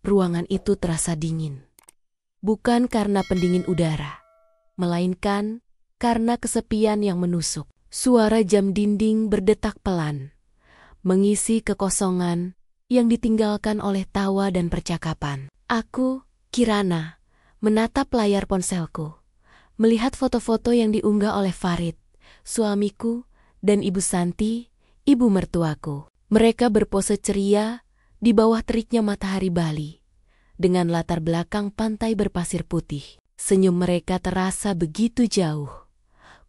ruangan itu terasa dingin. Bukan karena pendingin udara, melainkan karena kesepian yang menusuk. Suara jam dinding berdetak pelan, mengisi kekosongan yang ditinggalkan oleh tawa dan percakapan. Aku, Kirana, menatap layar ponselku, melihat foto-foto yang diunggah oleh Farid, suamiku, dan Ibu Santi, ibu mertuaku. Mereka berpose ceria di bawah teriknya matahari Bali, dengan latar belakang pantai berpasir putih. Senyum mereka terasa begitu jauh,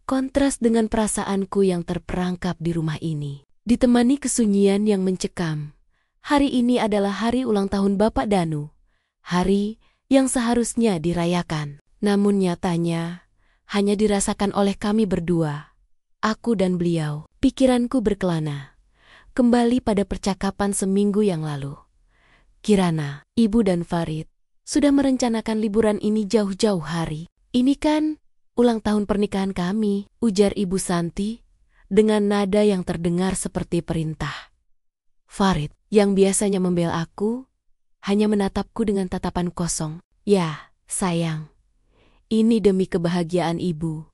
kontras dengan perasaanku yang terperangkap di rumah ini. Ditemani kesunyian yang mencekam, hari ini adalah hari ulang tahun Bapak Danu, hari yang seharusnya dirayakan. Namun nyatanya, hanya dirasakan oleh kami berdua, aku dan beliau. Pikiranku berkelana kembali pada percakapan seminggu yang lalu. Kirana, Ibu dan Farid sudah merencanakan liburan ini jauh-jauh hari. Ini kan ulang tahun pernikahan kami, ujar Ibu Santi dengan nada yang terdengar seperti perintah. Farid, yang biasanya membela aku, hanya menatapku dengan tatapan kosong. Ya, sayang, ini demi kebahagiaan Ibu.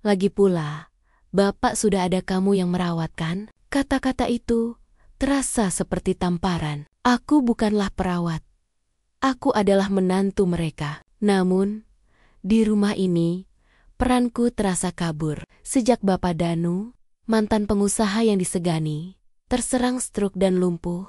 Lagi pula, Bapak sudah ada kamu yang merawat kan? Kata-kata itu terasa seperti tamparan. Aku bukanlah perawat. Aku adalah menantu mereka. Namun, di rumah ini, peranku terasa kabur. Sejak Bapak Danu, mantan pengusaha yang disegani, terserang stroke dan lumpuh,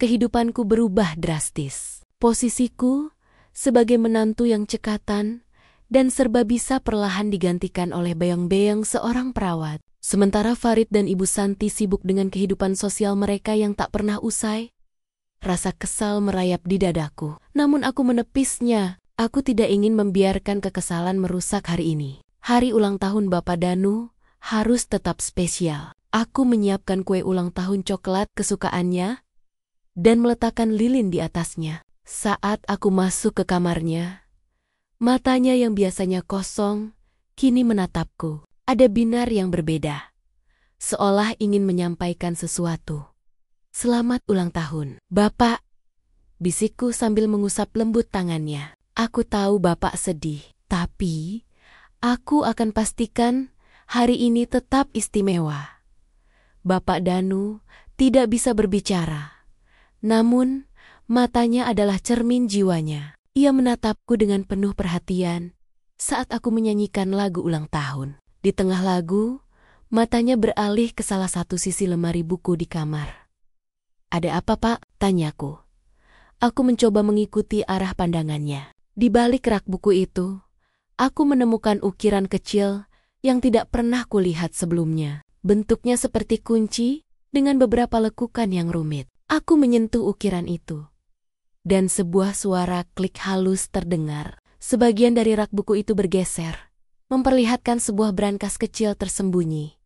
kehidupanku berubah drastis. Posisiku sebagai menantu yang cekatan dan serba bisa perlahan digantikan oleh bayang-bayang seorang perawat. Sementara Farid dan Ibu Santi sibuk dengan kehidupan sosial mereka yang tak pernah usai, rasa kesal merayap di dadaku. Namun aku menepisnya. Aku tidak ingin membiarkan kekesalan merusak hari ini. Hari ulang tahun Bapak Danu harus tetap spesial. Aku menyiapkan kue ulang tahun coklat kesukaannya dan meletakkan lilin di atasnya. Saat aku masuk ke kamarnya, matanya yang biasanya kosong kini menatapku. Ada binar yang berbeda, seolah ingin menyampaikan sesuatu. Selamat ulang tahun, Bapak, bisikku sambil mengusap lembut tangannya. Aku tahu Bapak sedih, tapi aku akan pastikan hari ini tetap istimewa. Bapak Danu tidak bisa berbicara, namun matanya adalah cermin jiwanya. Ia menatapku dengan penuh perhatian saat aku menyanyikan lagu ulang tahun. Di tengah lagu, matanya beralih ke salah satu sisi lemari buku di kamar. Ada apa, Pak? Tanyaku. Aku mencoba mengikuti arah pandangannya. Di balik rak buku itu, aku menemukan ukiran kecil yang tidak pernah kulihat sebelumnya. Bentuknya seperti kunci dengan beberapa lekukan yang rumit. Aku menyentuh ukiran itu, dan sebuah suara klik halus terdengar. Sebagian dari rak buku itu bergeser, memperlihatkan sebuah brankas kecil tersembunyi.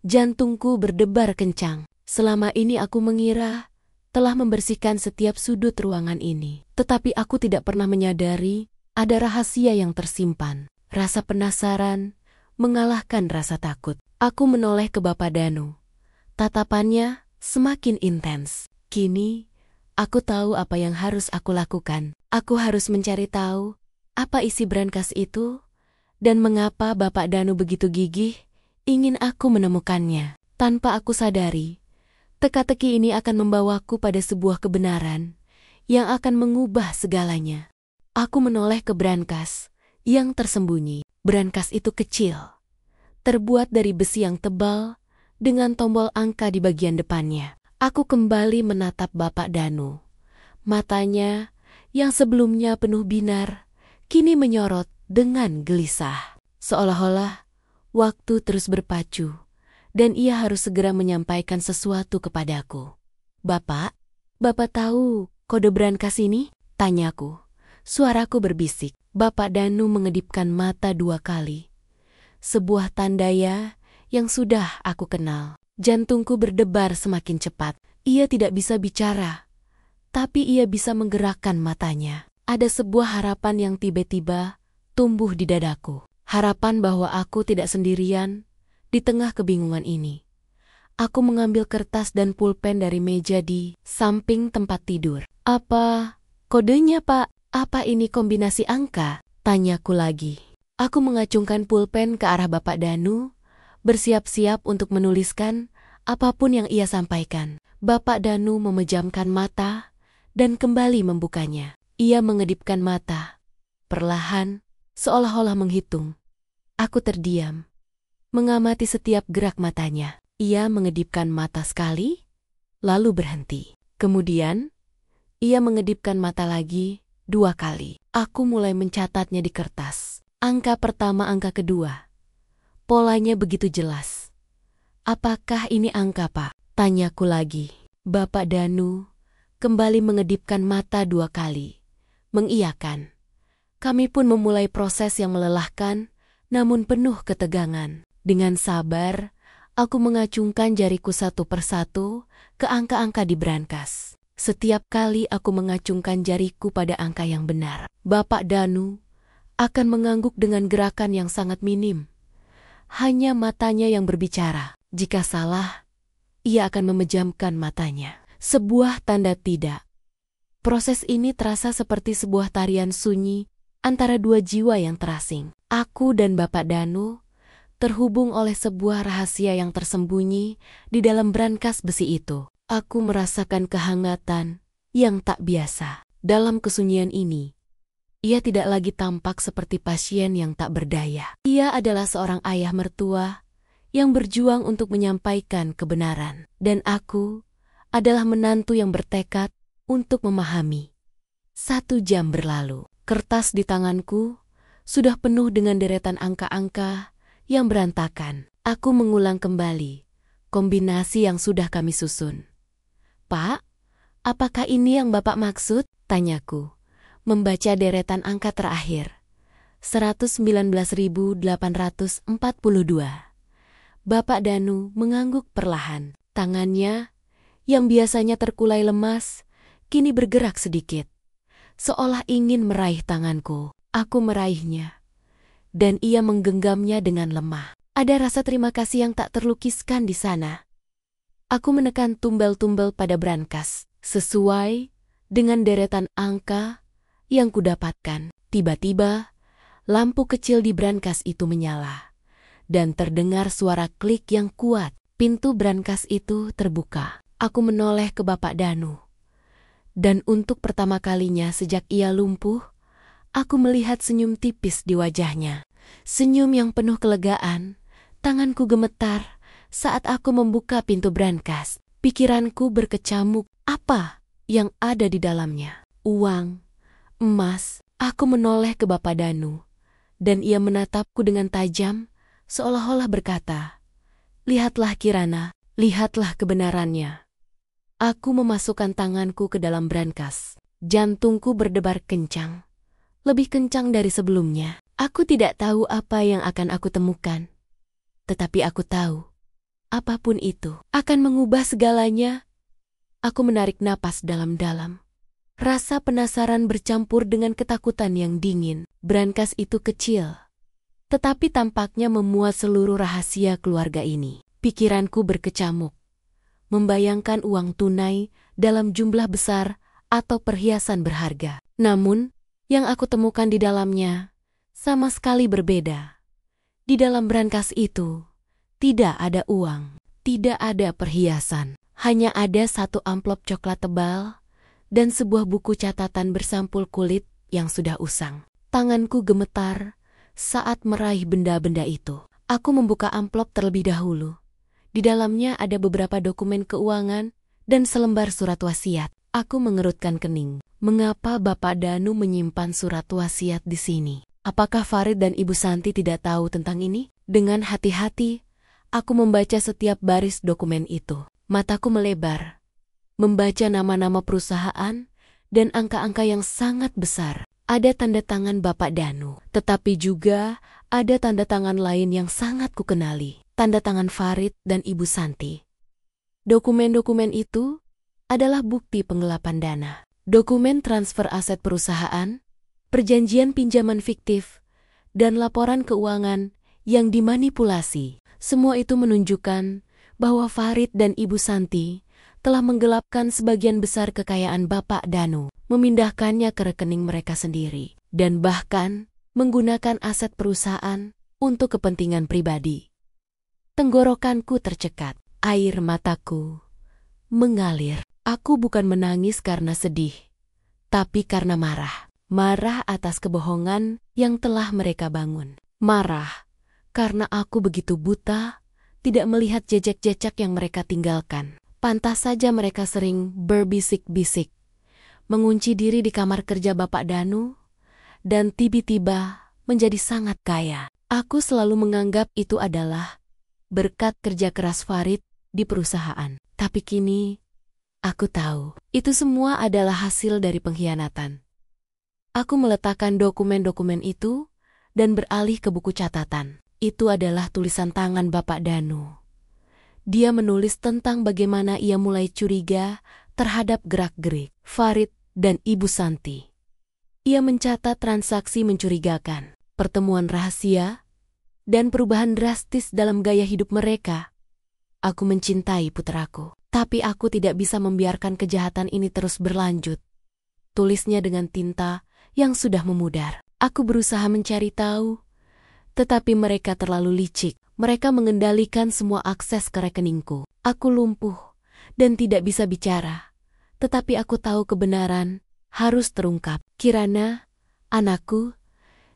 Jantungku berdebar kencang. Selama ini aku mengira telah membersihkan setiap sudut ruangan ini. Tetapi aku tidak pernah menyadari ada rahasia yang tersimpan. Rasa penasaran mengalahkan rasa takut. Aku menoleh ke Bapak Danu. Tatapannya semakin intens. Kini, aku tahu apa yang harus aku lakukan. Aku harus mencari tahu apa isi brankas itu dan mengapa Bapak Danu begitu gigih ingin aku menemukannya. Tanpa aku sadari, teka-teki ini akan membawaku pada sebuah kebenaran yang akan mengubah segalanya. Aku menoleh ke brankas yang tersembunyi. Brankas itu kecil, terbuat dari besi yang tebal dengan tombol angka di bagian depannya. Aku kembali menatap Bapak Danu. Matanya yang sebelumnya penuh binar, kini menyorot dengan gelisah. Seolah-olah waktu terus berpacu, dan ia harus segera menyampaikan sesuatu kepadaku. Bapak tahu kode brankas ini? Tanyaku. Suaraku berbisik. Bapak Danu mengedipkan mata 2 kali. Sebuah tandaya yang sudah aku kenal. Jantungku berdebar semakin cepat. Ia tidak bisa bicara, tapi ia bisa menggerakkan matanya. Ada sebuah harapan yang tiba-tiba tumbuh di dadaku. Harapan bahwa aku tidak sendirian di tengah kebingungan ini. Aku mengambil kertas dan pulpen dari meja di samping tempat tidur. Apa Kodenya, Pak. Apa ini kombinasi angka? Tanyaku lagi. Aku mengacungkan pulpen ke arah Bapak Danu, bersiap-siap untuk menuliskan apapun yang ia sampaikan. Bapak Danu memejamkan mata dan kembali membukanya. Ia mengedipkan mata, perlahan, seolah-olah menghitung. Aku terdiam, mengamati setiap gerak matanya. Ia mengedipkan mata sekali, lalu berhenti. Kemudian, ia mengedipkan mata lagi 2 kali. Aku mulai mencatatnya di kertas. Angka pertama, angka kedua. Polanya begitu jelas. Apakah ini angka, Pak? Tanyaku lagi. Bapak Danu kembali mengedipkan mata 2 kali. Mengiyakan. Kami pun memulai proses yang melelahkan, namun penuh ketegangan. Dengan sabar, aku mengacungkan jariku satu persatu ke angka-angka di brankas. Setiap kali aku mengacungkan jariku pada angka yang benar, Bapak Danu akan mengangguk dengan gerakan yang sangat minim. Hanya matanya yang berbicara. Jika salah, ia akan memejamkan matanya. Sebuah tanda tidak. Proses ini terasa seperti sebuah tarian sunyi antara 2 jiwa yang terasing. Aku dan Bapak Danu terhubung oleh sebuah rahasia yang tersembunyi di dalam brankas besi itu. Aku merasakan kehangatan yang tak biasa. Dalam kesunyian ini, ia tidak lagi tampak seperti pasien yang tak berdaya. Ia adalah seorang ayah mertua yang berjuang untuk menyampaikan kebenaran. Dan aku adalah menantu yang bertekad untuk memahami. 1 jam berlalu. Kertas di tanganku sudah penuh dengan deretan angka-angka yang berantakan. Aku mengulang kembali kombinasi yang sudah kami susun. Pak, apakah ini yang Bapak maksud? Tanyaku, membaca deretan angka terakhir. 119.842. Bapak Danu mengangguk perlahan. Tangannya, yang biasanya terkulai lemas, kini bergerak sedikit. Seolah ingin meraih tanganku. Aku meraihnya. Dan ia menggenggamnya dengan lemah. Ada rasa terima kasih yang tak terlukiskan di sana. Aku menekan tumbal-tumbal pada brankas, sesuai dengan deretan angka yang kudapatkan. Tiba-tiba, lampu kecil di brankas itu menyala. Dan terdengar suara klik yang kuat. Pintu brankas itu terbuka. Aku menoleh ke Bapak Danu. Dan untuk pertama kalinya sejak ia lumpuh, aku melihat senyum tipis di wajahnya. Senyum yang penuh kelegaan. Tanganku gemetar saat aku membuka pintu brankas. Pikiranku berkecamuk. Apa yang ada di dalamnya? Uang, emas. Aku menoleh ke Bapak Danu. Dan ia menatapku dengan tajam, seolah-olah berkata, "Lihatlah Kirana, lihatlah kebenarannya." Aku memasukkan tanganku ke dalam brankas. Jantungku berdebar kencang. Lebih kencang dari sebelumnya. Aku tidak tahu apa yang akan aku temukan. Tetapi aku tahu, apapun itu akan mengubah segalanya. Aku menarik napas dalam-dalam. Rasa penasaran bercampur dengan ketakutan yang dingin. Brankas itu kecil, tetapi tampaknya memuat seluruh rahasia keluarga ini. Pikiranku berkecamuk. Membayangkan uang tunai dalam jumlah besar atau perhiasan berharga. Namun, yang aku temukan di dalamnya sama sekali berbeda. Di dalam brankas itu, tidak ada uang, tidak ada perhiasan. Hanya ada 1 amplop coklat tebal dan sebuah buku catatan bersampul kulit yang sudah usang. Tanganku gemetar saat meraih benda-benda itu. Aku membuka amplop terlebih dahulu. Di dalamnya ada beberapa dokumen keuangan dan selembar surat wasiat. Aku mengerutkan kening. Mengapa Bapak Danu menyimpan surat wasiat di sini? Apakah Farid dan Ibu Santi tidak tahu tentang ini? Dengan hati-hati, aku membaca setiap baris dokumen itu. Mataku melebar, membaca nama-nama perusahaan dan angka-angka yang sangat besar. Ada tanda tangan Bapak Danu, tetapi juga ada tanda tangan lain yang sangat kukenali. Tanda tangan Farid dan Ibu Santi. Dokumen-dokumen itu adalah bukti penggelapan dana. Dokumen transfer aset perusahaan, perjanjian pinjaman fiktif, dan laporan keuangan yang dimanipulasi. Semua itu menunjukkan bahwa Farid dan Ibu Santi telah menggelapkan sebagian besar kekayaan Bapak Danu, memindahkannya ke rekening mereka sendiri, dan bahkan menggunakan aset perusahaan untuk kepentingan pribadi. Tenggorokanku tercekat, air mataku mengalir. Aku bukan menangis karena sedih, tapi karena marah. Marah atas kebohongan yang telah mereka bangun. Marah karena aku begitu buta, tidak melihat jejak-jejak yang mereka tinggalkan. Pantas saja mereka sering berbisik-bisik, mengunci diri di kamar kerja Bapak Danu, dan tiba-tiba menjadi sangat kaya. Aku selalu menganggap itu adalah berkat kerja keras Farid di perusahaan. Tapi kini, aku tahu, itu semua adalah hasil dari pengkhianatan. Aku meletakkan dokumen-dokumen itu dan beralih ke buku catatan. Itu adalah tulisan tangan Bapak Danu. Dia menulis tentang bagaimana ia mulai curiga terhadap gerak-gerik Farid dan Ibu Santi. Ia mencatat transaksi mencurigakan, pertemuan rahasia, dan perubahan drastis dalam gaya hidup mereka. Aku mencintai putraku, tapi aku tidak bisa membiarkan kejahatan ini terus berlanjut. Tulisnya dengan tinta yang sudah memudar. Aku berusaha mencari tahu, tetapi mereka terlalu licik. Mereka mengendalikan semua akses ke rekeningku. Aku lumpuh dan tidak bisa bicara, tetapi aku tahu kebenaran harus terungkap. Kirana, anakku,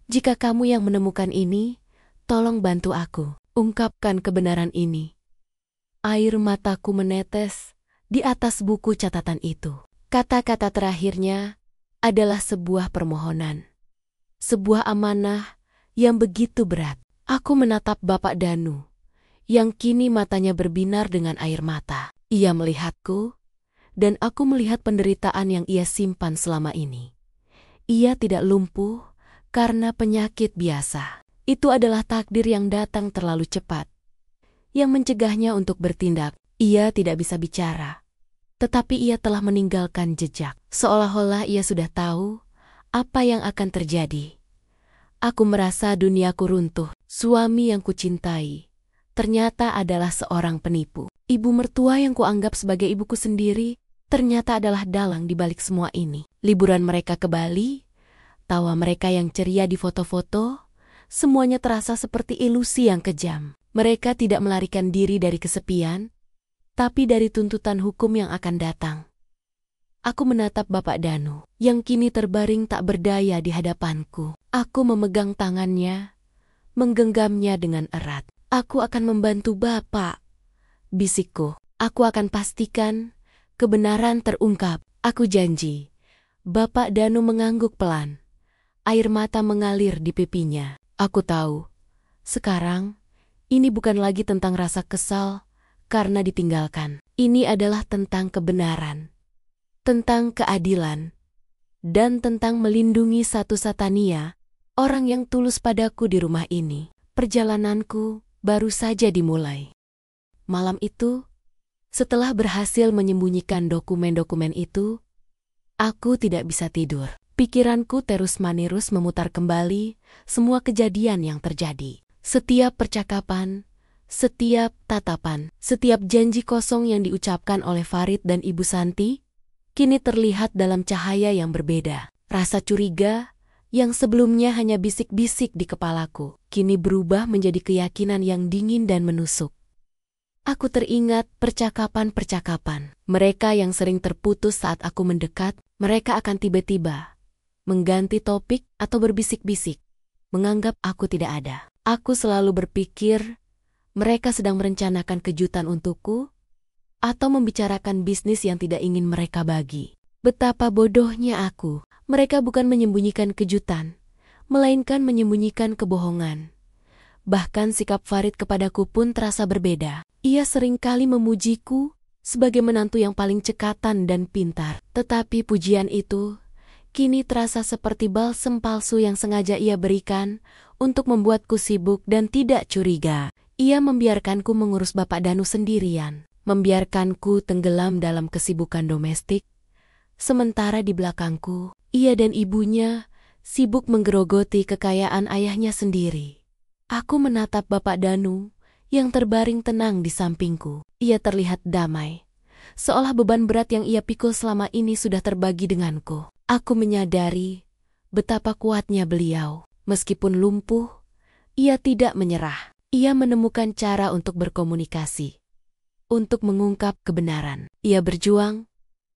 jika kamu yang menemukan ini, tolong bantu aku, ungkapkan kebenaran ini. Air mataku menetes di atas buku catatan itu. Kata-kata terakhirnya adalah sebuah permohonan. Sebuah amanah yang begitu berat. Aku menatap Bapak Danu, yang kini matanya berbinar dengan air mata. Ia melihatku, dan aku melihat penderitaan yang ia simpan selama ini. Ia tidak lumpuh karena penyakit biasa. Itu adalah takdir yang datang terlalu cepat, yang mencegahnya untuk bertindak. Ia tidak bisa bicara, tetapi ia telah meninggalkan jejak. Seolah-olah ia sudah tahu apa yang akan terjadi. Aku merasa duniaku runtuh. Suami yang kucintai ternyata adalah seorang penipu. Ibu mertua yang kuanggap sebagai ibuku sendiri ternyata adalah dalang di balik semua ini. Liburan mereka ke Bali, tawa mereka yang ceria di foto-foto, semuanya terasa seperti ilusi yang kejam. Mereka tidak melarikan diri dari kesepian, tapi dari tuntutan hukum yang akan datang. Aku menatap Bapak Danu, yang kini terbaring tak berdaya di hadapanku. Aku memegang tangannya, menggenggamnya dengan erat. Aku akan membantu Bapak, bisikku. Aku akan pastikan kebenaran terungkap. Aku janji. Bapak Danu mengangguk pelan. Air mata mengalir di pipinya. Aku tahu, sekarang ini bukan lagi tentang rasa kesal karena ditinggalkan. Ini adalah tentang kebenaran, tentang keadilan, dan tentang melindungi satu Satania, orang yang tulus padaku di rumah ini. Perjalananku baru saja dimulai. Malam itu, setelah berhasil menyembunyikan dokumen-dokumen itu, aku tidak bisa tidur. Pikiranku terus-menerus memutar kembali semua kejadian yang terjadi. Setiap percakapan, setiap tatapan, setiap janji kosong yang diucapkan oleh Farid dan Ibu Santi, kini terlihat dalam cahaya yang berbeda. Rasa curiga yang sebelumnya hanya bisik-bisik di kepalaku, kini berubah menjadi keyakinan yang dingin dan menusuk. Aku teringat percakapan-percakapan mereka yang sering terputus saat aku mendekat. Mereka akan tiba-tiba mengganti topik atau berbisik-bisik, menganggap aku tidak ada. Aku selalu berpikir mereka sedang merencanakan kejutan untukku atau membicarakan bisnis yang tidak ingin mereka bagi. Betapa bodohnya aku. Mereka bukan menyembunyikan kejutan, melainkan menyembunyikan kebohongan. Bahkan sikap Farid kepadaku pun terasa berbeda. Ia seringkali memujiku sebagai menantu yang paling cekatan dan pintar. Tetapi pujian itu kini terasa seperti balsem palsu yang sengaja ia berikan untuk membuatku sibuk dan tidak curiga. Ia membiarkanku mengurus Bapak Danu sendirian, membiarkanku tenggelam dalam kesibukan domestik, sementara di belakangku, ia dan ibunya sibuk menggerogoti kekayaan ayahnya sendiri. Aku menatap Bapak Danu yang terbaring tenang di sampingku. Ia terlihat damai, seolah beban berat yang ia pikul selama ini sudah terbagi denganku. Aku menyadari betapa kuatnya beliau. Meskipun lumpuh, ia tidak menyerah. Ia menemukan cara untuk berkomunikasi, untuk mengungkap kebenaran. Ia berjuang,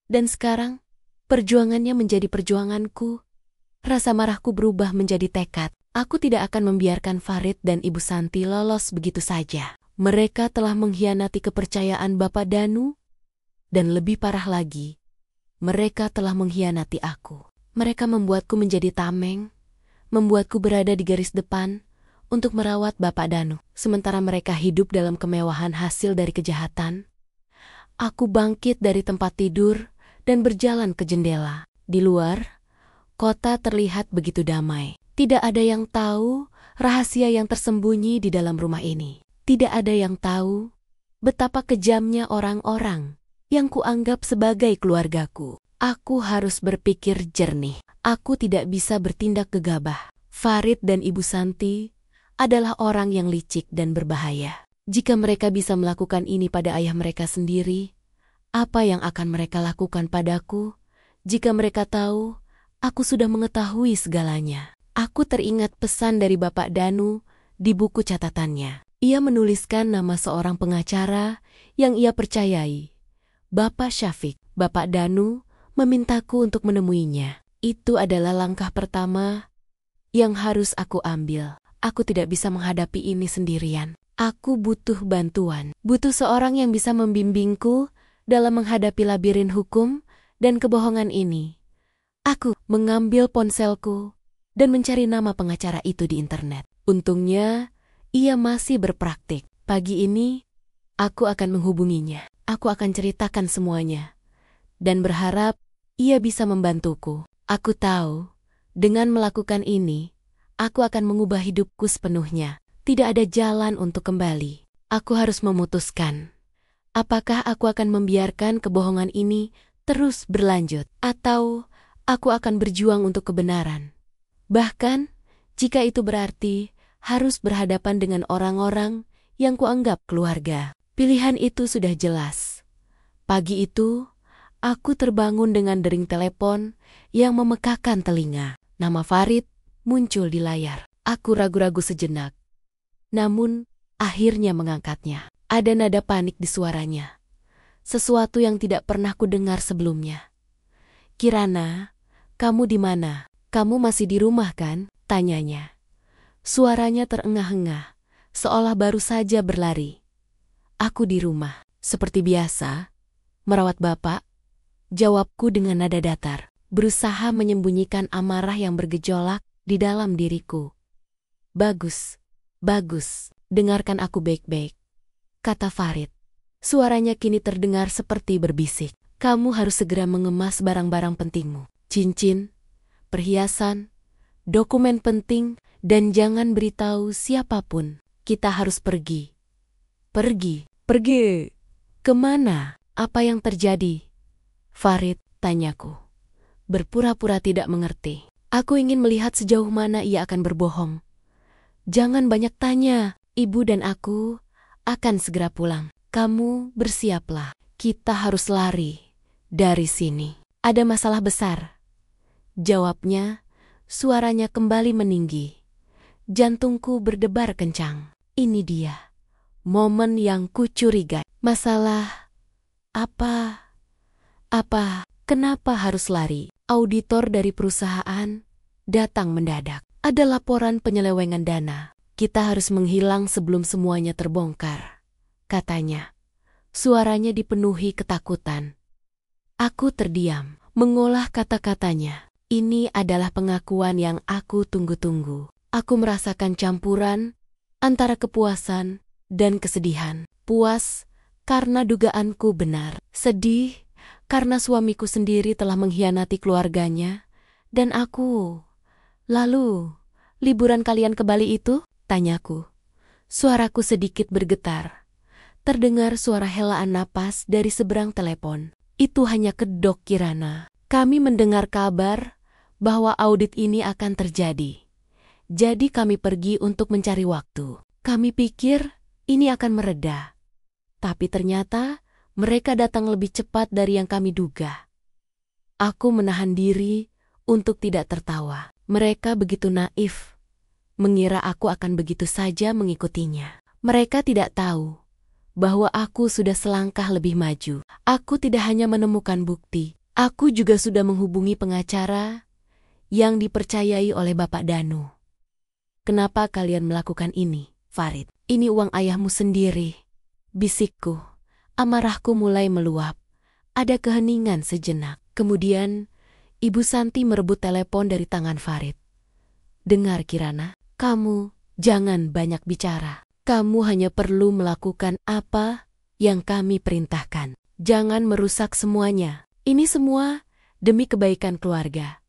dan sekarang perjuangannya menjadi perjuanganku. Rasa marahku berubah menjadi tekad. Aku tidak akan membiarkan Farid dan Ibu Santi lolos begitu saja. Mereka telah mengkhianati kepercayaan Bapak Danu, dan lebih parah lagi, mereka telah mengkhianati aku. Mereka membuatku menjadi tameng, membuatku berada di garis depan untuk merawat Bapak Danu. Sementara mereka hidup dalam kemewahan hasil dari kejahatan, aku bangkit dari tempat tidur dan berjalan ke jendela. Di luar, kota terlihat begitu damai. Tidak ada yang tahu rahasia yang tersembunyi di dalam rumah ini. Tidak ada yang tahu betapa kejamnya orang-orang yang kuanggap sebagai keluargaku. Aku harus berpikir jernih. Aku tidak bisa bertindak gegabah. Farid dan Ibu Santi adalah orang yang licik dan berbahaya. Jika mereka bisa melakukan ini pada ayah mereka sendiri, apa yang akan mereka lakukan padaku jika mereka tahu aku sudah mengetahui segalanya? Aku teringat pesan dari Bapak Danu di buku catatannya. Ia menuliskan nama seorang pengacara yang ia percayai, Bapak Syafiq. Bapak Danu memintaku untuk menemuinya. Itu adalah langkah pertama yang harus aku ambil. Aku tidak bisa menghadapi ini sendirian. Aku butuh bantuan. Butuh seorang yang bisa membimbingku dalam menghadapi labirin hukum dan kebohongan ini. Aku mengambil ponselku dan mencari nama pengacara itu di internet. Untungnya, ia masih berpraktik. Pagi ini, aku akan menghubunginya. Aku akan ceritakan semuanya, dan berharap ia bisa membantuku. Aku tahu, dengan melakukan ini, aku akan mengubah hidupku sepenuhnya. Tidak ada jalan untuk kembali. Aku harus memutuskan, apakah aku akan membiarkan kebohongan ini terus berlanjut, atau aku akan berjuang untuk kebenaran. Bahkan, jika itu berarti harus berhadapan dengan orang-orang yang kuanggap keluarga. Pilihan itu sudah jelas. Pagi itu, aku terbangun dengan dering telepon yang memekakan telinga. Nama Farid muncul di layar. Aku ragu-ragu sejenak, namun akhirnya mengangkatnya. Ada nada panik di suaranya, sesuatu yang tidak pernah kudengar sebelumnya. "Kirana, kamu di mana? Kamu masih di rumah kan?" tanyanya. Suaranya terengah-engah, seolah baru saja berlari. "Aku di rumah, seperti biasa. Merawat Bapak," jawabku dengan nada datar, berusaha menyembunyikan amarah yang bergejolak di dalam diriku. "Bagus, bagus, dengarkan aku baik-baik," kata Farid. Suaranya kini terdengar seperti berbisik. "Kamu harus segera mengemas barang-barang pentingmu. Cincin, perhiasan, dokumen penting, dan jangan beritahu siapapun. Kita harus pergi." "Pergi? Pergi? Kemana? Apa yang terjadi?" "Farid," tanyaku, berpura-pura tidak mengerti. "Aku ingin melihat sejauh mana ia akan berbohong." "Jangan banyak tanya. Ibu dan aku akan segera pulang. Kamu bersiaplah. Kita harus lari dari sini. Ada masalah besar," jawabnya. Suaranya kembali meninggi. Jantungku berdebar kencang. Ini dia, momen yang kucurigai. Masalah apa? Apa? Kenapa harus lari? Auditor dari perusahaan datang mendadak. "Ada laporan penyelewengan dana. Kita harus menghilang sebelum semuanya terbongkar," katanya. Suaranya dipenuhi ketakutan. Aku terdiam, mengolah kata-katanya. Ini adalah pengakuan yang aku tunggu-tunggu. Aku merasakan campuran antara kepuasan dan kesedihan. Puas karena dugaanku benar. Sedih karena suamiku sendiri telah mengkhianati keluarganya. Dan aku, "Lalu, liburan kalian ke Bali itu?" tanyaku. Suaraku sedikit bergetar. Terdengar suara helaan napas dari seberang telepon. "Itu hanya kedok, Kirana. Kami mendengar kabar bahwa audit ini akan terjadi. Jadi kami pergi untuk mencari waktu. Kami pikir ini akan mereda. Tapi ternyata Mereka datang lebih cepat dari yang kami duga. Aku menahan diri untuk tidak tertawa. Mereka begitu naif, mengira aku akan begitu saja mengikutinya. Mereka tidak tahu bahwa aku sudah selangkah lebih maju. Aku tidak hanya menemukan bukti, aku juga sudah menghubungi pengacara yang dipercayai oleh Bapak Danu. Kenapa kalian melakukan ini, Farid? Ini uang ayahmu sendiri, bisikku. Amarahku mulai meluap. Ada keheningan sejenak. Kemudian, Ibu Santi merebut telepon dari tangan Farid. Dengar Kirana, kamu jangan banyak bicara. Kamu hanya perlu melakukan apa yang kami perintahkan. Jangan merusak semuanya. Ini semua demi kebaikan keluarga.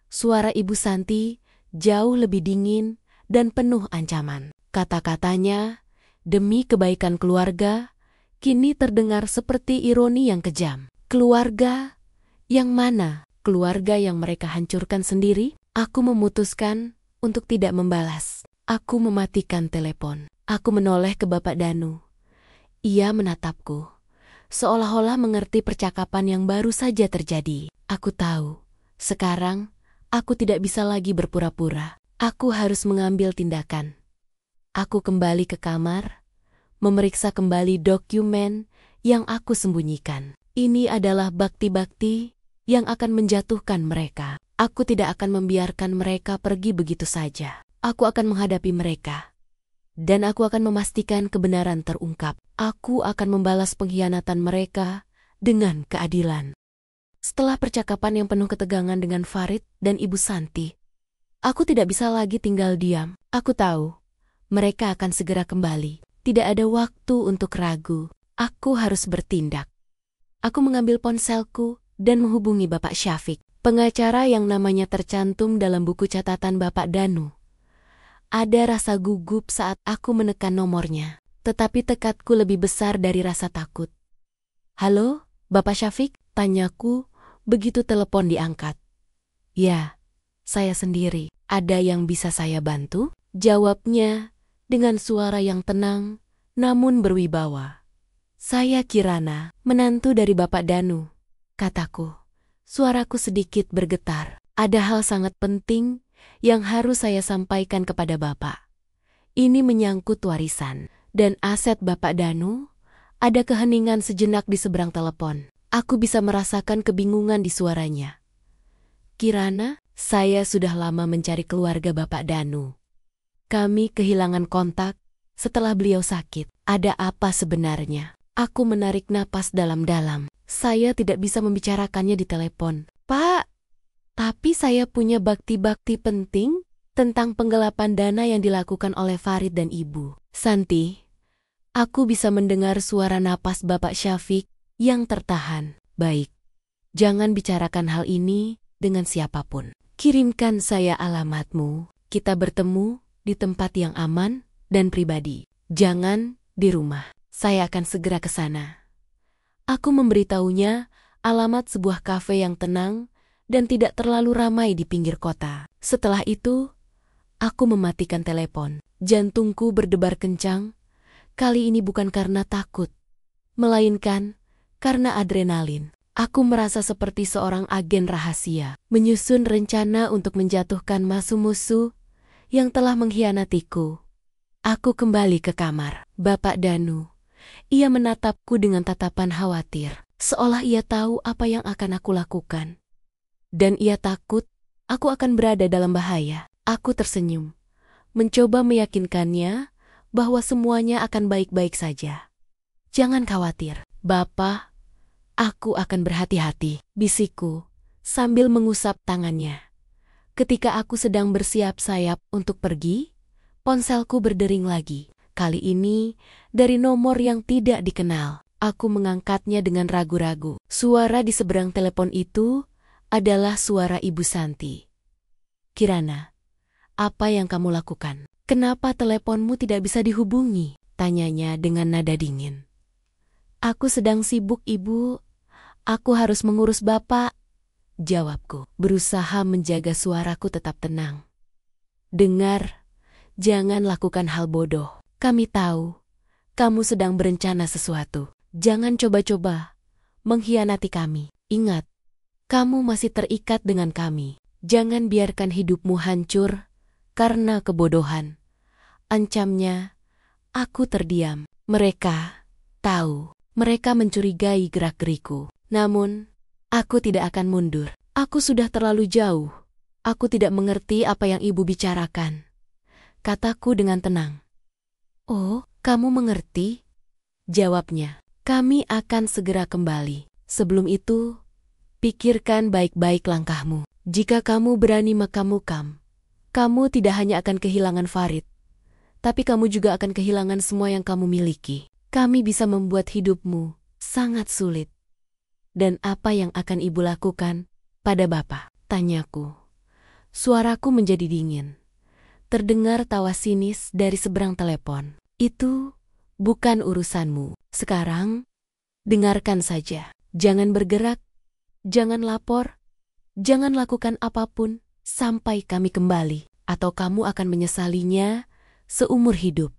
Suara Ibu Santi jauh lebih dingin dan penuh ancaman. Kata-katanya, demi kebaikan keluarga, kini terdengar seperti ironi yang kejam. Keluarga yang mana? Keluarga yang mereka hancurkan sendiri? Aku memutuskan untuk tidak membalas. Aku mematikan telepon. Aku menoleh ke Bapak Danu. Ia menatapku, seolah-olah mengerti percakapan yang baru saja terjadi. Aku tahu, sekarang aku tidak bisa lagi berpura-pura. Aku harus mengambil tindakan. Aku kembali ke kamar, memeriksa kembali dokumen yang aku sembunyikan. Ini adalah bakti-bakti yang akan menjatuhkan mereka. Aku tidak akan membiarkan mereka pergi begitu saja. Aku akan menghadapi mereka. Dan aku akan memastikan kebenaran terungkap. Aku akan membalas pengkhianatan mereka dengan keadilan. Setelah percakapan yang penuh ketegangan dengan Farid dan Ibu Santi, aku tidak bisa lagi tinggal diam. Aku tahu, mereka akan segera kembali. Tidak ada waktu untuk ragu. Aku harus bertindak. Aku mengambil ponselku dan menghubungi Bapak Syafiq, pengacara yang namanya tercantum dalam buku catatan Bapak Danu. Ada rasa gugup saat aku menekan nomornya, tetapi tekadku lebih besar dari rasa takut. Halo, Bapak Syafiq? Tanyaku begitu telepon diangkat. Ya, saya sendiri. Ada yang bisa saya bantu? Jawabnya dengan suara yang tenang, namun berwibawa. Saya Kirana, menantu dari Bapak Danu, kataku. Suaraku sedikit bergetar. Ada hal sangat penting yang harus saya sampaikan kepada Bapak. Ini menyangkut warisan dan aset Bapak Danu. Ada keheningan sejenak di seberang telepon. Aku bisa merasakan kebingungan di suaranya. Kirana, saya sudah lama mencari keluarga Bapak Danu. Kami kehilangan kontak setelah beliau sakit. Ada apa sebenarnya? Aku menarik napas dalam-dalam. Saya tidak bisa membicarakannya di telepon. Pak, tapi saya punya bakti-bakti penting tentang penggelapan dana yang dilakukan oleh Farid dan Ibu Santi. Aku bisa mendengar suara napas Bapak Syafiq yang tertahan. Baik, jangan bicarakan hal ini dengan siapapun. Kirimkan saya alamatmu. Kita bertemu di tempat yang aman dan pribadi. Jangan di rumah. Saya akan segera ke sana. Aku memberitahunya alamat sebuah kafe yang tenang dan tidak terlalu ramai di pinggir kota. Setelah itu, aku mematikan telepon. Jantungku berdebar kencang. Kali ini bukan karena takut, melainkan karena adrenalin. Aku merasa seperti seorang agen rahasia, menyusun rencana untuk menjatuhkan musuh-musuh yang telah mengkhianatiku. Aku kembali ke kamar. Bapak Danu, ia menatapku dengan tatapan khawatir, seolah ia tahu apa yang akan aku lakukan. Dan ia takut aku akan berada dalam bahaya. Aku tersenyum, mencoba meyakinkannya bahwa semuanya akan baik-baik saja. Jangan khawatir, Bapak. Aku akan berhati-hati, bisikku, sambil mengusap tangannya. Ketika aku sedang bersiap sayap untuk pergi, ponselku berdering lagi. Kali ini, dari nomor yang tidak dikenal. Aku mengangkatnya dengan ragu-ragu. Suara di seberang telepon itu adalah suara Ibu Santi. Kirana, apa yang kamu lakukan? Kenapa teleponmu tidak bisa dihubungi? Tanyanya dengan nada dingin. Aku sedang sibuk, Ibu. Aku harus mengurus Bapak, jawabku, berusaha menjaga suaraku tetap tenang. Dengar, jangan lakukan hal bodoh. Kami tahu, kamu sedang berencana sesuatu. Jangan coba-coba mengkhianati kami. Ingat, kamu masih terikat dengan kami. Jangan biarkan hidupmu hancur karena kebodohan. Ancamnya. Aku terdiam. Mereka tahu. Mereka mencurigai gerak-geriku. Namun, aku tidak akan mundur. Aku sudah terlalu jauh. Aku tidak mengerti apa yang ibu bicarakan. Kataku dengan tenang. Oh, kamu mengerti? Jawabnya. Kami akan segera kembali. Sebelum itu, pikirkan baik-baik langkahmu. Jika kamu berani makam-mukam, kamu tidak hanya akan kehilangan Farid, tapi kamu juga akan kehilangan semua yang kamu miliki. Kami bisa membuat hidupmu sangat sulit. Dan apa yang akan ibu lakukan pada bapak? Tanyaku. Suaraku menjadi dingin. Terdengar tawa sinis dari seberang telepon. Itu bukan urusanmu. Sekarang, dengarkan saja. Jangan bergerak, jangan lapor, jangan lakukan apapun sampai kami kembali, atau kamu akan menyesalinya seumur hidup.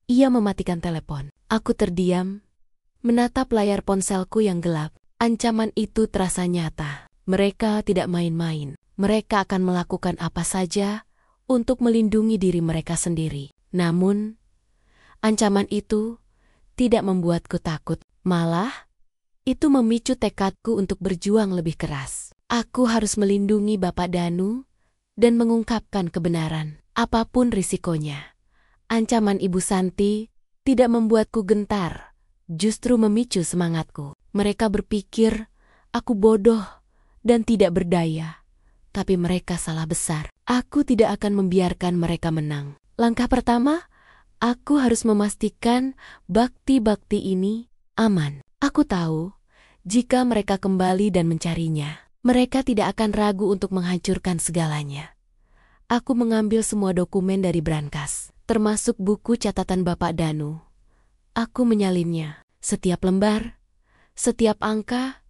Ia mematikan telepon. Aku terdiam, menatap layar ponselku yang gelap. Ancaman itu terasa nyata. Mereka tidak main-main. Mereka akan melakukan apa saja untuk melindungi diri mereka sendiri. Namun, ancaman itu tidak membuatku takut. Malah, itu memicu tekadku untuk berjuang lebih keras. Aku harus melindungi Bapak Danu dan mengungkapkan kebenaran, apapun risikonya. Ancaman Ibu Santi tidak membuatku gentar, justru memicu semangatku. Mereka berpikir aku bodoh dan tidak berdaya, tapi mereka salah besar. Aku tidak akan membiarkan mereka menang. Langkah pertama, aku harus memastikan bakti-bakti ini aman. Aku tahu, jika mereka kembali dan mencarinya, mereka tidak akan ragu untuk menghancurkan segalanya. Aku mengambil semua dokumen dari brankas, termasuk buku catatan Bapak Danu. Aku menyalinnya, setiap lembar, setiap angka,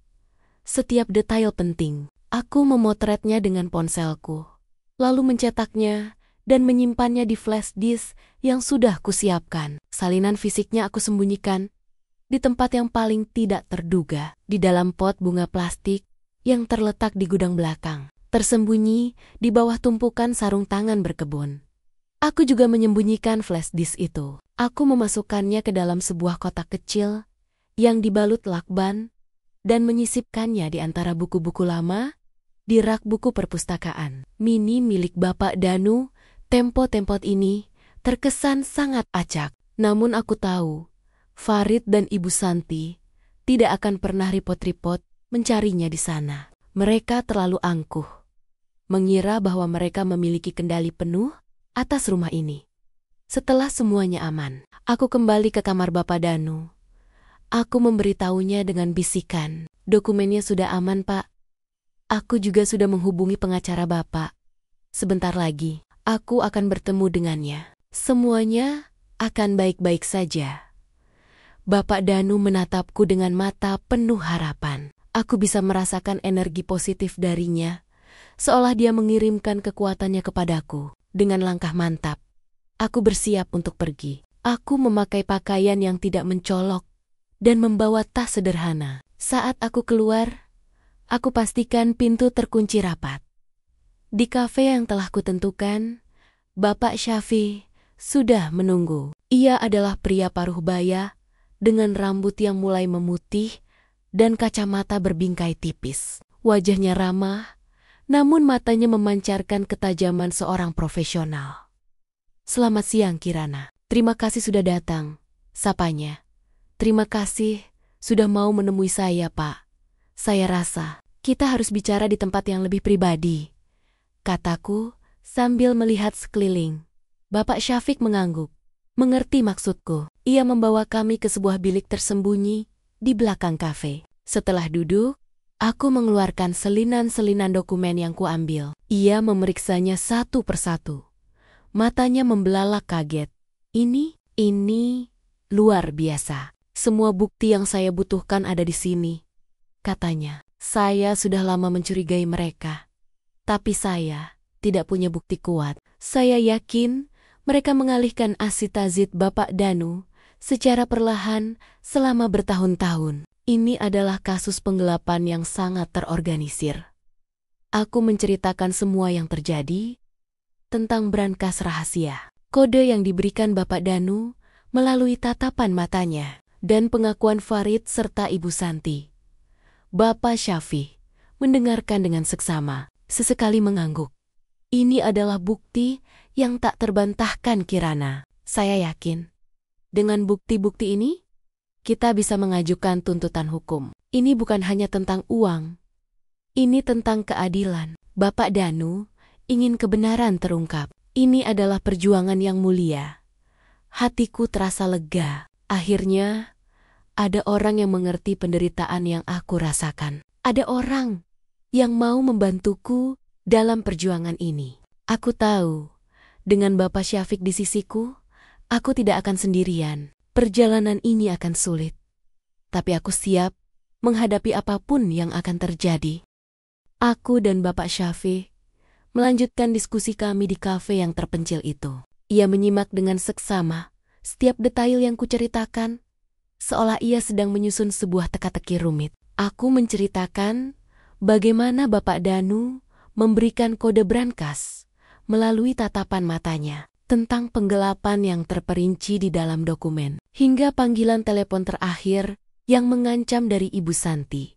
setiap detail penting. Aku memotretnya dengan ponselku, lalu mencetaknya dan menyimpannya di flash disk yang sudah kusiapkan. Salinan fisiknya aku sembunyikan di tempat yang paling tidak terduga, di dalam pot bunga plastik yang terletak di gudang belakang, tersembunyi di bawah tumpukan sarung tangan berkebun. Aku juga menyembunyikan flash disk itu. Aku memasukkannya ke dalam sebuah kotak kecil yang dibalut lakban dan menyisipkannya di antara buku-buku lama di rak buku perpustakaan. Mini milik Bapak Danu, tempo-tempot ini terkesan sangat acak. Namun aku tahu, Farid dan Ibu Santi tidak akan pernah ripot-ripot mencarinya di sana. Mereka terlalu angkuh, mengira bahwa mereka memiliki kendali penuh atas rumah ini. Setelah semuanya aman, aku kembali ke kamar Bapak Danu. Aku memberitahunya dengan bisikan, dokumennya sudah aman, Pak. Aku juga sudah menghubungi pengacara Bapak. Sebentar lagi, aku akan bertemu dengannya. Semuanya akan baik-baik saja. Bapak Danu menatapku dengan mata penuh harapan. Aku bisa merasakan energi positif darinya, seolah dia mengirimkan kekuatannya kepadaku. Dengan langkah mantap, aku bersiap untuk pergi. Aku memakai pakaian yang tidak mencolok dan membawa tas sederhana. Saat aku keluar, aku pastikan pintu terkunci rapat. Di kafe yang telah kutentukan, Bapak Syafi sudah menunggu. Ia adalah pria paruh baya dengan rambut yang mulai memutih dan kacamata berbingkai tipis. Wajahnya ramah, namun matanya memancarkan ketajaman seorang profesional. Selamat siang, Kirana. Terima kasih sudah datang, sapanya. Terima kasih sudah mau menemui saya, Pak. Saya rasa kita harus bicara di tempat yang lebih pribadi, kataku sambil melihat sekeliling. Bapak Syafiq mengangguk. Mengerti maksudku. Ia membawa kami ke sebuah bilik tersembunyi di belakang kafe. Setelah duduk, aku mengeluarkan selinan-selinan dokumen yang kuambil. Ia memeriksanya satu persatu. Matanya membelalak kaget. Ini luar biasa. Semua bukti yang saya butuhkan ada di sini, katanya. Saya sudah lama mencurigai mereka, tapi saya tidak punya bukti kuat. Saya yakin mereka mengalihkan asitazid Bapak Danu secara perlahan selama bertahun-tahun. Ini adalah kasus penggelapan yang sangat terorganisir. Aku menceritakan semua yang terjadi tentang brankas rahasia. Kode yang diberikan Bapak Danu melalui tatapan matanya dan pengakuan Farid serta Ibu Santi. Bapak Syafiq mendengarkan dengan seksama, sesekali mengangguk. Ini adalah bukti yang tak terbantahkan, Kirana. Saya yakin, dengan bukti-bukti ini, kita bisa mengajukan tuntutan hukum. Ini bukan hanya tentang uang. Ini tentang keadilan. Bapak Danu ingin kebenaran terungkap. Ini adalah perjuangan yang mulia. Hatiku terasa lega. Akhirnya, ada orang yang mengerti penderitaan yang aku rasakan. Ada orang yang mau membantuku dalam perjuangan ini. Aku tahu, dengan Bapak Syafiq di sisiku, aku tidak akan sendirian. Perjalanan ini akan sulit. Tapi aku siap menghadapi apapun yang akan terjadi. Aku dan Bapak Syafiq melanjutkan diskusi kami di kafe yang terpencil itu. Ia menyimak dengan seksama setiap detail yang kuceritakan, seolah ia sedang menyusun sebuah teka-teki rumit. Aku menceritakan bagaimana Bapak Danu memberikan kode brankas melalui tatapan matanya, tentang penggelapan yang terperinci di dalam dokumen, hingga panggilan telepon terakhir yang mengancam dari Ibu Santi.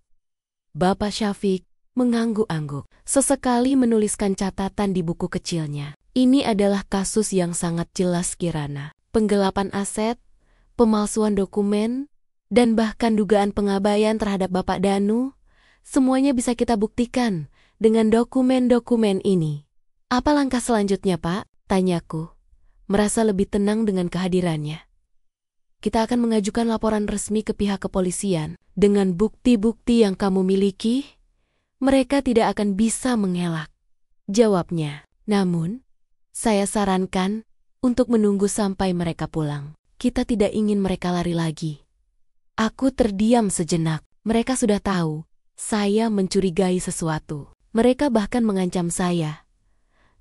Bapak Syafiq mengangguk-angguk, sesekali menuliskan catatan di buku kecilnya. Ini adalah kasus yang sangat jelas, Kirana. Penggelapan aset, pemalsuan dokumen, dan bahkan dugaan pengabaian terhadap Bapak Danu, semuanya bisa kita buktikan dengan dokumen-dokumen ini. Apa langkah selanjutnya, Pak? Tanyaku, merasa lebih tenang dengan kehadirannya. Kita akan mengajukan laporan resmi ke pihak kepolisian. Dengan bukti-bukti yang kamu miliki, mereka tidak akan bisa mengelak, jawabnya. Namun, saya sarankan untuk menunggu sampai mereka pulang. Kita tidak ingin mereka lari lagi. Aku terdiam sejenak. Mereka sudah tahu saya mencurigai sesuatu. Mereka bahkan mengancam saya.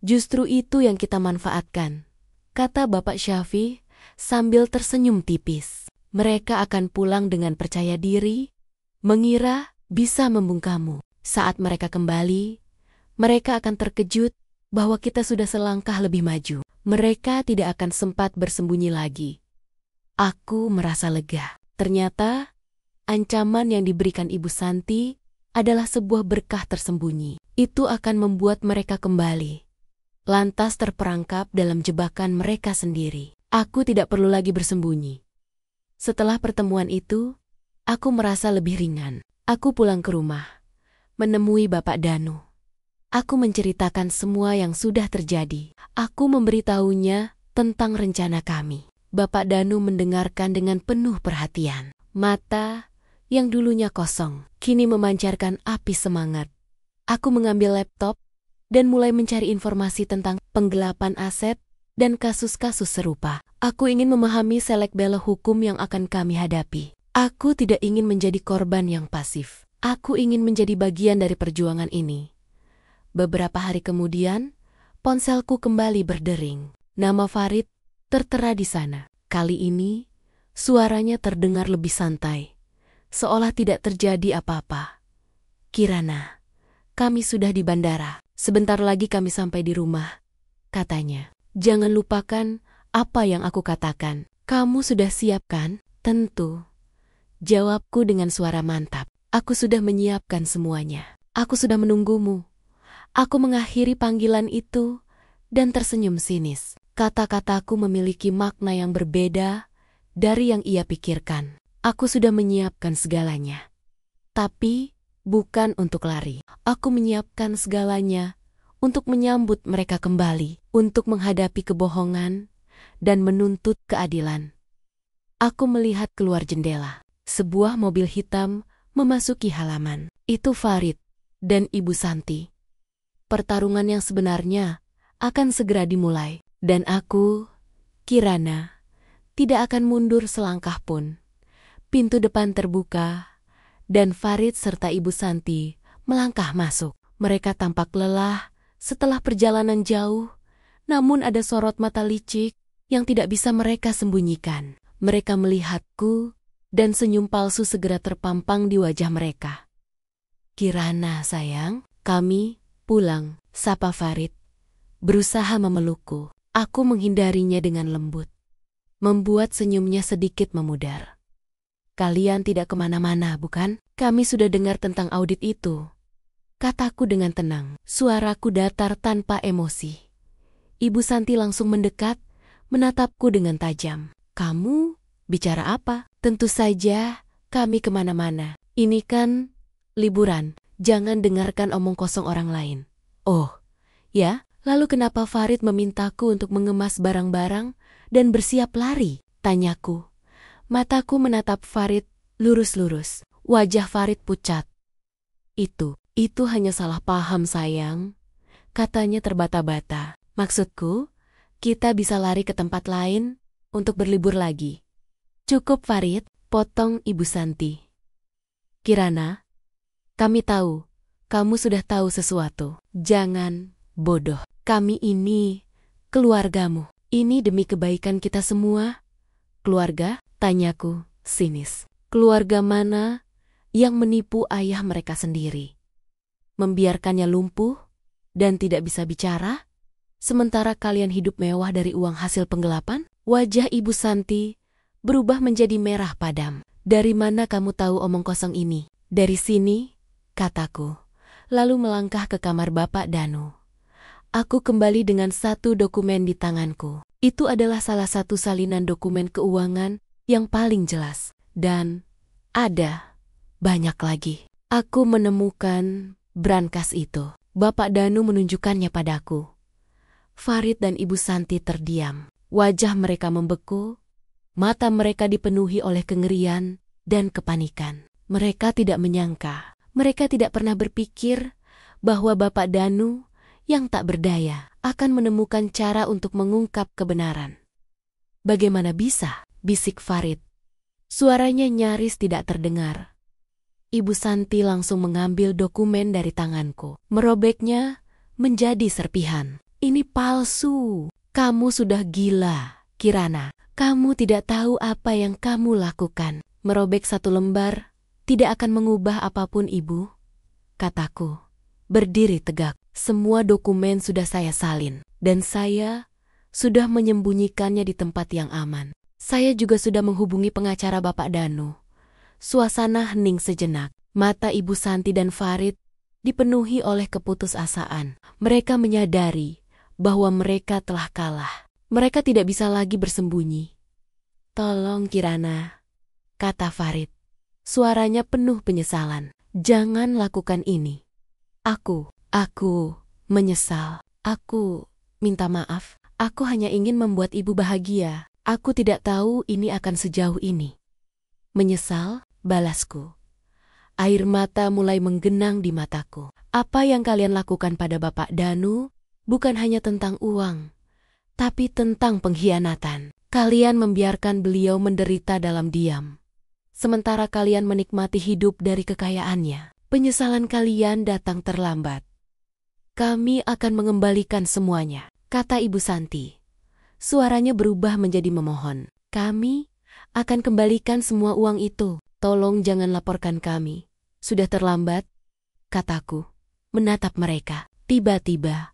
Justru itu yang kita manfaatkan, kata Bapak Syafiq sambil tersenyum tipis. Mereka akan pulang dengan percaya diri, mengira bisa membungkamu. Saat mereka kembali, mereka akan terkejut bahwa kita sudah selangkah lebih maju. Mereka tidak akan sempat bersembunyi lagi. Aku merasa lega. Ternyata, ancaman yang diberikan Ibu Santi adalah sebuah berkah tersembunyi. Itu akan membuat mereka kembali, lantas terperangkap dalam jebakan mereka sendiri. Aku tidak perlu lagi bersembunyi. Setelah pertemuan itu, aku merasa lebih ringan. Aku pulang ke rumah, menemui Bapak Danu. Aku menceritakan semua yang sudah terjadi. Aku memberitahunya tentang rencana kami. Bapak Danu mendengarkan dengan penuh perhatian. Mata yang dulunya kosong, kini memancarkan api semangat. Aku mengambil laptop dan mulai mencari informasi tentang penggelapan aset dan kasus-kasus serupa. Aku ingin memahami selek-belek hukum yang akan kami hadapi. Aku tidak ingin menjadi korban yang pasif. Aku ingin menjadi bagian dari perjuangan ini. Beberapa hari kemudian, ponselku kembali berdering. Nama Farid tertera di sana. Kali ini, suaranya terdengar lebih santai, seolah tidak terjadi apa-apa. Kirana, kami sudah di bandara. Sebentar lagi kami sampai di rumah, katanya. Jangan lupakan apa yang aku katakan. Kamu sudah siap kan? Tentu. Jawabku dengan suara mantap. Aku sudah menyiapkan semuanya. Aku sudah menunggumu. Aku mengakhiri panggilan itu dan tersenyum sinis. Kata-kataku memiliki makna yang berbeda dari yang ia pikirkan. Aku sudah menyiapkan segalanya. Tapi bukan untuk lari. Aku menyiapkan segalanya untuk menyambut mereka kembali, untuk menghadapi kebohongan dan menuntut keadilan. Aku melihat keluar jendela. Sebuah mobil hitam memasuki halaman. Itu Farid dan Ibu Santi. Pertarungan yang sebenarnya akan segera dimulai. Dan aku, Kirana, tidak akan mundur selangkah pun. Pintu depan terbuka, dan Farid serta Ibu Santi melangkah masuk. Mereka tampak lelah setelah perjalanan jauh, namun ada sorot mata licik yang tidak bisa mereka sembunyikan. Mereka melihatku, dan senyum palsu segera terpampang di wajah mereka. "Kirana, sayang, kami pulang," sapa Farid. Berusaha memelukku. Aku menghindarinya dengan lembut, membuat senyumnya sedikit memudar. "Kalian tidak kemana-mana, bukan? Kami sudah dengar tentang audit itu," kataku dengan tenang. Suaraku datar tanpa emosi. Ibu Santi langsung mendekat, menatapku dengan tajam. "Kamu bicara apa?" "Tentu saja kami kemana-mana. Ini kan liburan, jangan dengarkan omong kosong orang lain." "Oh, ya? Lalu kenapa Farid memintaku untuk mengemas barang-barang dan bersiap lari?" tanyaku. Mataku menatap Farid lurus-lurus. Wajah Farid pucat. Itu hanya salah paham, sayang," katanya terbata-bata. "Maksudku, kita bisa lari ke tempat lain untuk berlibur lagi." "Cukup, Farid," potong Ibu Santi. "Kirana, kami tahu, kamu sudah tahu sesuatu. Jangan bodoh. Kami ini keluargamu. Ini demi kebaikan kita semua." "Keluarga?" tanyaku, sinis. "Keluarga mana yang menipu ayah mereka sendiri? Membiarkannya lumpuh dan tidak bisa bicara, sementara kalian hidup mewah dari uang hasil penggelapan?" Wajah Ibu Santi berubah menjadi merah padam. "Dari mana kamu tahu omong kosong ini?" "Dari sini," kataku, lalu melangkah ke kamar Bapak Danu. Aku kembali dengan satu dokumen di tanganku. Itu adalah salah satu salinan dokumen keuangan yang paling jelas. Dan ada banyak lagi. Aku menemukan brankas itu. Bapak Danu menunjukkannya padaku. Farid dan Ibu Santi terdiam. Wajah mereka membeku, mata mereka dipenuhi oleh kengerian dan kepanikan. Mereka tidak menyangka, mereka tidak pernah berpikir bahwa Bapak Danu yang tak berdaya akan menemukan cara untuk mengungkap kebenaran. "Bagaimana bisa?" bisik Farid. Suaranya nyaris tidak terdengar. Ibu Santi langsung mengambil dokumen dari tanganku, merobeknya menjadi serpihan. "Ini palsu. Kamu sudah gila, Kirana. Kamu tidak tahu apa yang kamu lakukan. Merobek satu lembar tidak akan mengubah apapun, Ibu," kataku. Berdiri tegak. Semua dokumen sudah saya salin, dan saya sudah menyembunyikannya di tempat yang aman. Saya juga sudah menghubungi pengacara Bapak Danu. Suasana hening sejenak. Mata Ibu Santi dan Farid dipenuhi oleh keputusasaan. Mereka menyadari bahwa mereka telah kalah. Mereka tidak bisa lagi bersembunyi. "Tolong, Kirana," kata Farid. Suaranya penuh penyesalan. "Jangan lakukan ini. Aku menyesal. Aku minta maaf. Aku hanya ingin membuat ibu bahagia. Aku tidak tahu ini akan sejauh ini." "Menyesal?" balasku. Air mata mulai menggenang di mataku. "Apa yang kalian lakukan pada Bapak Danu bukan hanya tentang uang, tapi tentang pengkhianatan. Kalian membiarkan beliau menderita dalam diam, sementara kalian menikmati hidup dari kekayaannya. Penyesalan kalian datang terlambat. Kami akan mengembalikan semuanya," kata Ibu Santi. Suaranya berubah menjadi memohon. "Kami akan kembalikan semua uang itu. Tolong jangan laporkan kami. Sudah terlambat," kataku, menatap mereka. Tiba-tiba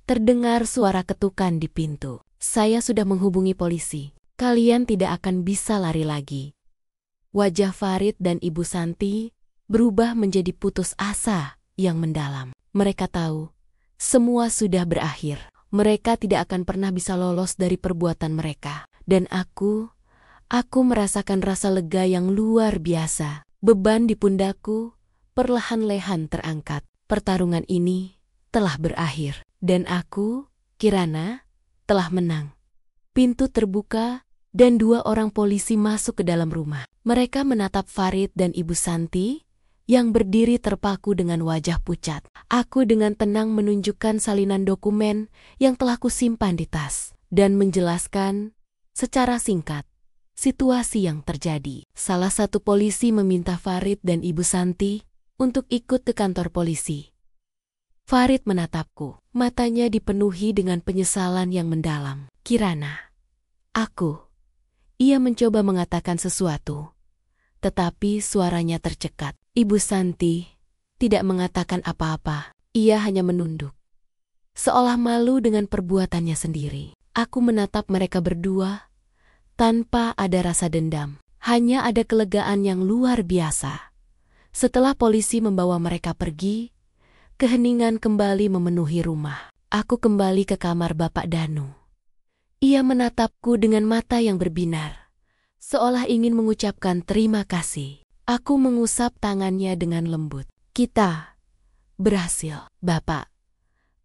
terdengar suara ketukan di pintu. "Saya sudah menghubungi polisi. Kalian tidak akan bisa lari lagi." Wajah Farid dan Ibu Santi berubah menjadi putus asa yang mendalam. Mereka tahu semua sudah berakhir. Mereka tidak akan pernah bisa lolos dari perbuatan mereka. Dan aku merasakan rasa lega yang luar biasa. Beban di pundakku perlahan-lahan terangkat. Pertarungan ini telah berakhir. Dan aku, Kirana, telah menang. Pintu terbuka dan 2 orang polisi masuk ke dalam rumah. Mereka menatap Farid dan Ibu Santi yang berdiri terpaku dengan wajah pucat. Aku dengan tenang menunjukkan salinan dokumen yang telah kusimpan di tas dan menjelaskan secara singkat situasi yang terjadi. Salah satu polisi meminta Farid dan Ibu Santi untuk ikut ke kantor polisi. Farid menatapku, matanya dipenuhi dengan penyesalan yang mendalam. "Kirana, aku Ia mencoba mengatakan sesuatu, tetapi suaranya tercekat. Ibu Santi tidak mengatakan apa-apa. Ia hanya menunduk, seolah malu dengan perbuatannya sendiri. Aku menatap mereka berdua tanpa ada rasa dendam. Hanya ada kelegaan yang luar biasa. Setelah polisi membawa mereka pergi, keheningan kembali memenuhi rumah. Aku kembali ke kamar Bapak Danu. Ia menatapku dengan mata yang berbinar, seolah ingin mengucapkan terima kasih. Aku mengusap tangannya dengan lembut. Kita berhasil, Bapak.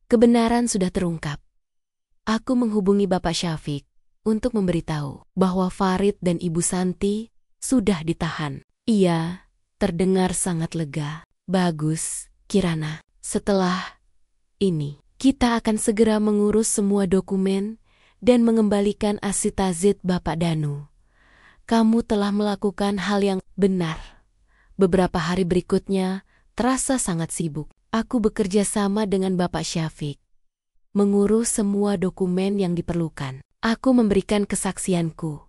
Kebenaran sudah terungkap. Aku menghubungi Bapak Syafiq untuk memberitahu bahwa Farid dan Ibu Santi sudah ditahan. Ia terdengar sangat lega. Bagus, Kirana. Setelah ini, kita akan segera mengurus semua dokumen dan mengembalikan asitazid Bapak Danu. Kamu telah melakukan hal yang benar. Beberapa hari berikutnya terasa sangat sibuk. Aku bekerja sama dengan Bapak Syafiq, mengurus semua dokumen yang diperlukan. Aku memberikan kesaksianku,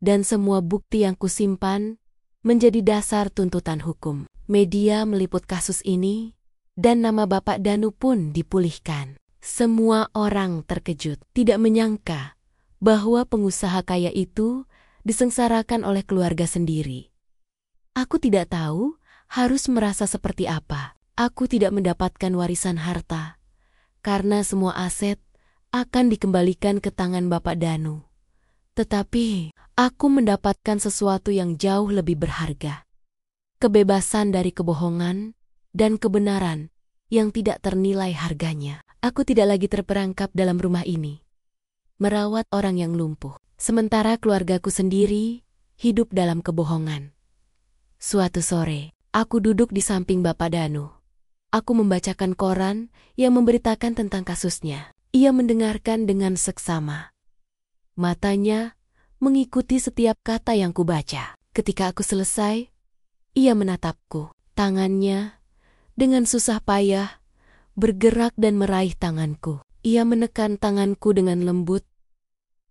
dan semua bukti yang kusimpan menjadi dasar tuntutan hukum. Media meliput kasus ini, dan nama Bapak Danu pun dipulihkan. Semua orang terkejut, tidak menyangka bahwa pengusaha kaya itu disengsarakan oleh keluarga sendiri. Aku tidak tahu harus merasa seperti apa. Aku tidak mendapatkan warisan harta, karena semua aset akan dikembalikan ke tangan Bapak Danu. Tetapi aku mendapatkan sesuatu yang jauh lebih berharga. Kebebasan dari kebohongan dan kebenaran yang tidak ternilai harganya. Aku tidak lagi terperangkap dalam rumah ini, merawat orang yang lumpuh, sementara keluargaku sendiri hidup dalam kebohongan. Suatu sore, aku duduk di samping Bapak Danu. Aku membacakan koran yang memberitakan tentang kasusnya. Ia mendengarkan dengan seksama. Matanya mengikuti setiap kata yang kubaca. Ketika aku selesai, ia menatapku. Tangannya dengan susah payah bergerak dan meraih tanganku. Ia menekan tanganku dengan lembut,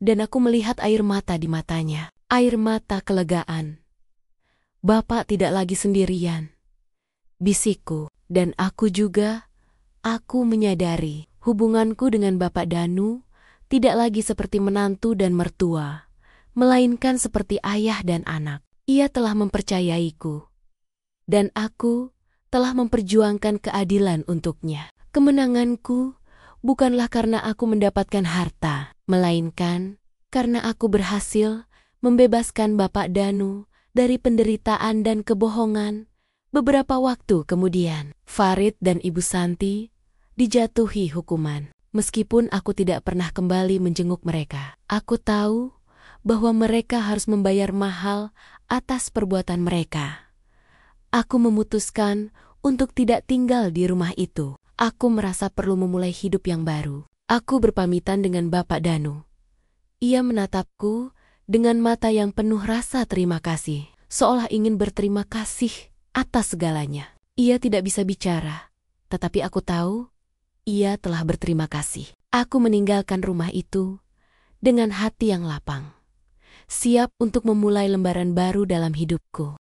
dan aku melihat air mata di matanya. Air mata kelegaan. Bapak tidak lagi sendirian, bisikku, dan aku juga. Aku menyadari hubunganku dengan Bapak Danu tidak lagi seperti menantu dan mertua, melainkan seperti ayah dan anak. Ia telah mempercayaiku, dan aku telah memperjuangkan keadilan untuknya. Kemenanganku bukanlah karena aku mendapatkan harta, melainkan karena aku berhasil membebaskan Bapak Danu dari penderitaan dan kebohongan. Beberapa waktu kemudian, Farid dan Ibu Santi dijatuhi hukuman. Meskipun aku tidak pernah kembali menjenguk mereka, aku tahu bahwa mereka harus membayar mahal atas perbuatan mereka. Aku memutuskan untuk tidak tinggal di rumah itu. Aku merasa perlu memulai hidup yang baru. Aku berpamitan dengan Bapak Danu. Ia menatapku dengan mata yang penuh rasa terima kasih, seolah ingin berterima kasih atas segalanya. Ia tidak bisa bicara, tetapi aku tahu ia telah berterima kasih. Aku meninggalkan rumah itu dengan hati yang lapang, siap untuk memulai lembaran baru dalam hidupku.